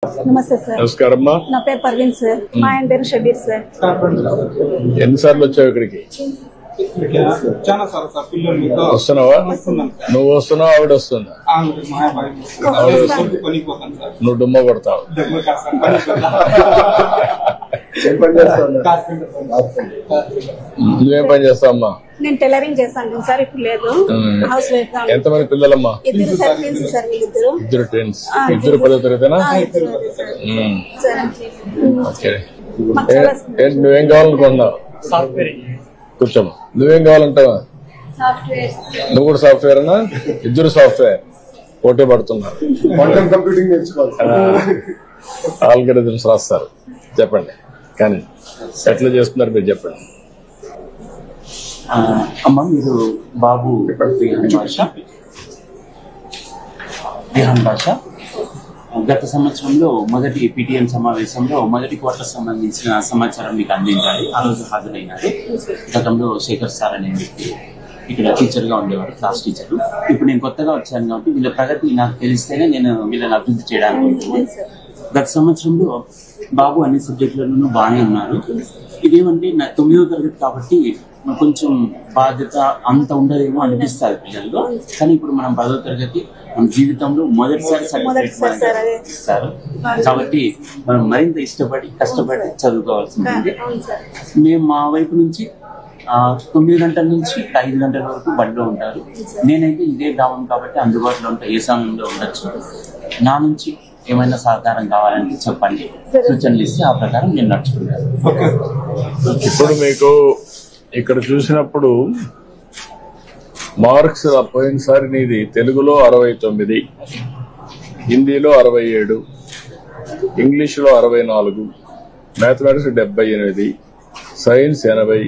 నమస్తే సార్. నమస్కారం. నా పేరు పర్వీన్ సార్. మా ఆయన పేరు షబీర్ సార్. ఎన్నిసార్లు వచ్చావు ఇక్కడికి? వస్తున్నావా? నువ్వు వస్తున్నావు, ఆవిడ వస్తుందా? నువ్వు డుమ్మ కొడతావు. నువ్వేం పని చేస్తావు అమ్మా? నేను టైలరింగ్ చేస్తాను సార్. ఇప్పుడు లేదు, హౌస్ వైఫ్. ఎంతమంది పిల్లలమ్మా? ఇద్దరు సార్, ట్విన్స్ సార్. వీళ్ళిద్దరు ఇద్దరు ట్విన్స్. ఇద్దరు 10వ తరగతినా? ఓకే. నువ్వేం కావాలనుకున్నావు? కూర్చోమ్మా. నువ్వేం కావాలంటావా? నువ్వు కూడా సాఫ్ట్వేర్ అన్నా? ఇద్దరు సాఫ్ట్వేర్ పోటీ పడుతున్నారు. ఆల్గరిథమ్స్ రాస్తారు. చెప్పండి, కానీ ఎట్లా చేస్తున్నారు మీరు చెప్పండి. అమ్మ, మీరు బాబు విహాన్ భాష గత సంవత్సరంలో మొదటి పిటిఎం సమావేశంలో మొదటి క్వార్టర్ సంబంధించిన సమాచారం మీకు అందించాలి. ఆ రోజు హాజరైనారు. గతంలో శేఖర్ సార్ అనే వ్యక్తి ఇక్కడ టీచర్ గా ఉండేవారు, క్లాస్ టీచర్. ఇప్పుడు నేను కొత్తగా వచ్చాను కాబట్టి వీళ్ళ ప్రగతి నాకు తెలిస్తేనే నేను వీళ్ళని అభివృద్ధి చేయడానికి. గత సంవత్సరంలో బాబు అన్ని సబ్జెక్టులను బాగానే ఉన్నారు. ఇదేమంటే 9వ తరగతి కాబట్టి కొంచెం బాధ్యత అంత ఉండదేమో అనిపిస్తుంది పిల్లల్లో. కానీ ఇప్పుడు మనం 10వ తరగతి మన జీవితంలో మొదటిసారి సర్టిఫికేట్ ఇస్తారు కాబట్టి మనం మరింత ఇష్టపడి కష్టపడి చదువుకోవాల్సింది. మేము మా వైపు నుంచి 9 గంటల నుంచి 5 గంటల వరకు బడిలో ఉంటారు. నేనైతే ఇదే గ్రామం కాబట్టి అందుబాటులో ఉంటా, ఏ సమయంలో ఉండొచ్చు. నా నుంచి ఏమైనా సహకారం కావాలంటే చెప్పండి, సూచనలు ఇస్తే ఆ ప్రకారం నేను నడుచుకుంటాను. ఇప్పుడు మీకు ఇక్కడ చూసినప్పుడు మార్క్స్ పోయినసారి నీది తెలుగులో 69, హిందీలో 67, ఇంగ్లీష్లో 64, mathematics 78, science 80,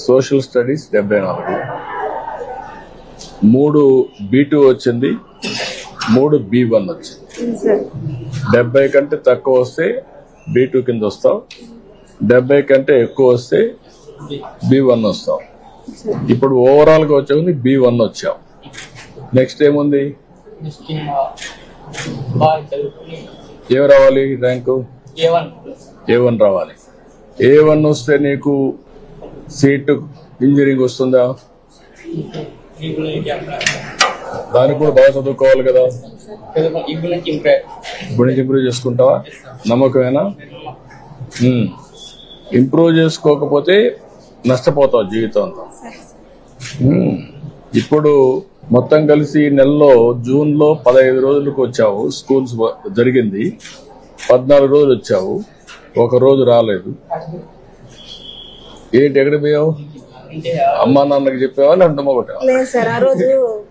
social studies 74. 3 B2 వచ్చింది, 3 B1 వచ్చింది. 70 కంటే తక్కువ వస్తే B2 కింద వస్తావు, 70 కంటే ఎక్కువ వస్తే B1 వస్తావు. ఇప్పుడు ఓవరాల్ గా వచ్చావు B1 వచ్చావు. నెక్స్ట్ ఏముంది? ఏం రావాలి? ర్యాంకు A1 రావాలి. A1 వస్తే నీకు సీటు ఇంజనీరింగ్ వస్తుందా? దానికి కూడా బాగా చదువుకోవాలి కదా. ఇప్పుడు నుంచి ఇంప్రూవ్ చేసుకుంటావా? నమ్మకమేనా? ఇంప్రూవ్ చేసుకోకపోతే నష్టపోతావు జీవితం అంతా. ఇప్పుడు మొత్తం కలిసి నెలలో జూన్లో 15 రోజులకు వచ్చావు. స్కూల్స్ జరిగింది, 14 రోజులు వచ్చావు, 1 రోజు రాలేదు. ఏంటి, ఎక్కడ పోయావు? అమ్మా నాన్నకి చెప్పావా లేదంటే అమ్మ కొట్టావా?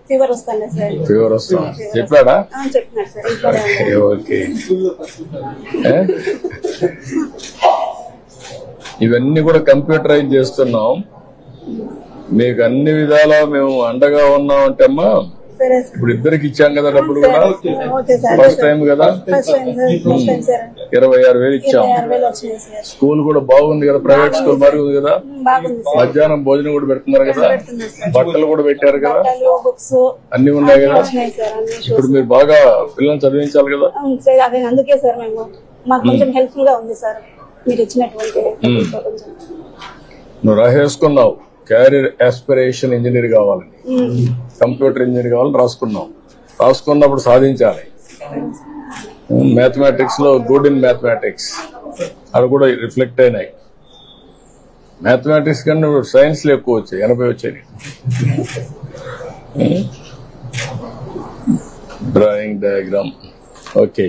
ఫీవర్ వస్తా చెప్పాడా? ఓకే. ఇవన్నీ కూడా కంప్యూటరైజ్ చేస్తున్నాం. మీకు అన్ని విధాలా మేము అండగా ఉన్నాం అంటే అమ్మా. ఇప్పుడు ఇద్దరికి ఇచ్చాం కదా డబ్బులు కూడా. ఫస్ట్ టైం కదా, 26,000 ఇచ్చాం. స్కూల్ కూడా బాగుంది కదా, ప్రైవేట్ స్కూల్ బాగుంది కదా. మధ్యాహ్నం భోజనం కూడా పెడుతున్నారు కదా, బట్టలు కూడా పెట్టారు కదా, అన్ని ఉన్నాయి కదా. ఇప్పుడు మీరు బాగా పిల్లల్ని చదివించాలి కదా. అందుకే సార్ మేము మాకు కొంచెం హెల్ప్ఫుల్ గా ఉంది సార్ మీరు ఇచ్చినటువంటి. నువ్వు రాసేసుకున్నావు క్యారియర్ ఆస్పిరేషన్ ఇంజనీర్ కావాలని, కంప్యూటర్ ఇంజనీర్ కావాలని రాసుకున్నావు. రాసుకున్నప్పుడు సాధించాలి. మ్యాథమెటిక్స్ లో గుడ్ ఇన్ మ్యాథమెటిక్స్ అది కూడా రిఫ్లెక్ట్ అయినాయి. మ్యాథమెటిక్స్ కన్నా సైన్స్ లో ఎక్కువ వచ్చాయి, 80 వచ్చాయి. Drawing, diagram. ఓకే,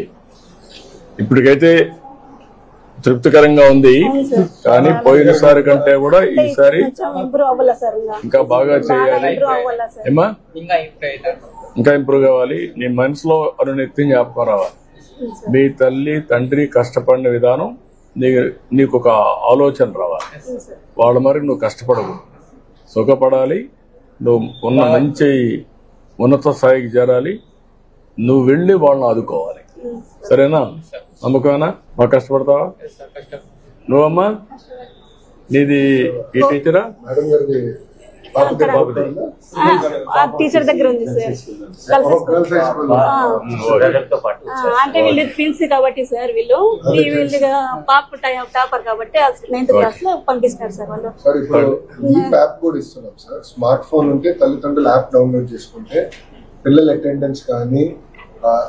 ఇప్పటికైతే తృప్తికరంగా ఉంది. కానీ పోయినసారి కంటే కూడా ఈసారి ఇంకా బాగా చేయాలి. ఏమా, ఇంకా ఇంప్రూవ్ కావాలి. నీ మనసులో అనునిత్యం జ్ఞాపకం రావాలి. మీ తల్లి తండ్రి కష్టపడిన విధానం నీకు ఒక ఆలోచన రావాలి. వాళ్ళ మరి నువ్వు కష్టపడకూడదు, సుఖపడాలి. నువ్వు ఉన్న మంచి ఉన్నత స్థాయికి చేరాలి. నువ్వు వెళ్ళి వాళ్ళని ఆదుకోవాలి. సరేనా? నమ్మకమేనా? బాగా కష్టపడతావా? నువ్వమ్మా, నీది ఈ టీచరా? టీచర్ దగ్గర ఉంది సార్. అంటే వీళ్ళు ట్విన్స్ కాబట్టి సార్ వీళ్ళు పాప టాపర్ కాబట్టి 9th క్లాస్ లో పంపిస్తారు సార్ వాళ్ళు. సార్ ఇప్పుడు ఈ యాప్ కూడా ఇస్తున్నాం సార్. స్మార్ట్ ఫోన్ ఉంటే తల్లిదండ్రులు యాప్ డౌన్లోడ్ చేసుకుంటే పిల్లల అటెండెన్స్ కానీ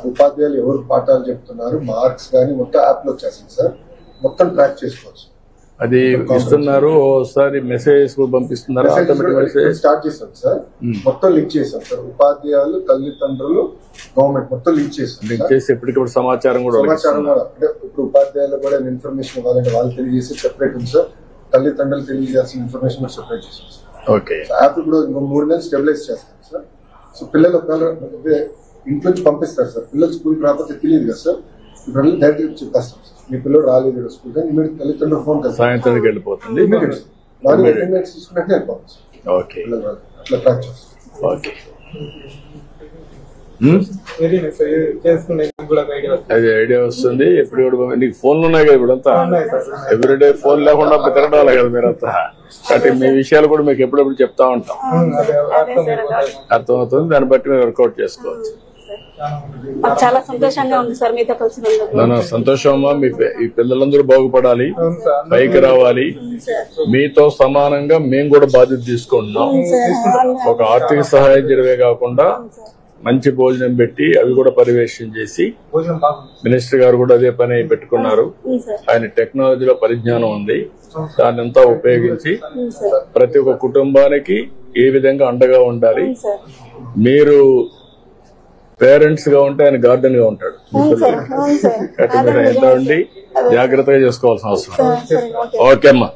ఉపాధ్యాయులు ఎవరు పాఠాలు చెప్తున్నారు మార్క్స్ కానీ మొత్తం యాప్ లో వచ్చేసింది సార్. మొత్తం ట్రాక్ చేసుకోవచ్చు. అది ఇస్తున్నారు. ఓసారి మెసేజ్ పంపిస్తున్నారు. స్టార్ట్ చేస్తాం సార్. మొత్తం లింక్ చేస్తాం సార్. ఉపాధ్యాయులు తల్లిదండ్రులు గవర్నమెంట్ మొత్తం లింక్ చేసి ఎప్పటికప్పుడు సమాచారం కూడా అంటే ఇప్పుడు ఉపాధ్యాయులు కూడా ఇన్ఫర్మేషన్ ఇవ్వాలంటే వాళ్ళు తెలియజేసి సెపరేట్ ఉంది సార్. తల్లిదండ్రులు తెలియజేయాల్సిన ఇన్ఫర్మేషన్ కూడా సెపరేట్ చేస్తాం సార్. ఓకే. యాప్ ఇప్పుడు ఇంకో 3 నెలలు స్టెబిలైజ్ చేస్తాం సార్. సో పిల్లలు ఒకవేళ ఇంట్లో నుంచి పంపిస్తారు సార్. పిల్లలు స్కూల్కి రాకపోతే తెలియదు కదా సార్. ఇప్పుడు డైరెక్ట్ చెప్పేస్తాం సార్. మీ పిల్లలు రాలేదు స్కూల్ కానీ ఇమీడియట్ తల్లిదండ్రులు ఫోన్ చేస్తారు. సాయంత్రానికి వెళ్ళిపోతుంది. తీసుకున్నట్టు వెళ్ళిపోతుంది. ఓకే. అట్లా ట్రాక్ చేస్తాం. ఓకే. అది ఐడియా వస్తుంది. ఎప్పుడు నీకు ఫోన్లు ఉన్నాయి కదా ఇప్పుడంతా. ఎవ్రీడే ఫోన్ లేకుండా తిరగడాలి కదా మీరంతా. కాబట్టి మీ విషయాలు కూడా మీకు ఎప్పుడెప్పుడు చెప్తా ఉంటాం. అర్థమవుతుంది. దాన్ని బట్టి మీరు వర్కౌట్ చేసుకోవచ్చు. చాలా సంతోషంగా ఉంది సార్ మీతో కలిసి. సంతోషం అమ్మా. ఈ పిల్లలందరూ బాగుపడాలి, పైకి రావాలి. మీతో సమానంగా మేము కూడా బాధ్యత తీసుకుంటున్నాం. ఒక ఆర్థిక సహాయం చేయడమే కాకుండా మంచి భోజనం పెట్టి అవి కూడా పర్యవేక్షణ చేసి మినిస్టర్ గారు కూడా అదే పని పెట్టుకున్నారు. ఆయన టెక్నాలజీలో పరిజ్ఞానం ఉంది. దాన్ని అంతా ఉపయోగించి ప్రతి ఒక్క కుటుంబానికి ఏ విధంగా అండగా ఉండాలి. మీరు పేరెంట్స్ గా ఉంటే ఆయన గార్డెన్ గా ఉంటాడు. కాబట్టి మీరు ఎంత ఉండి జాగ్రత్తగా చేసుకోవాల్సిన అవసరం. ఓకే అమ్మా.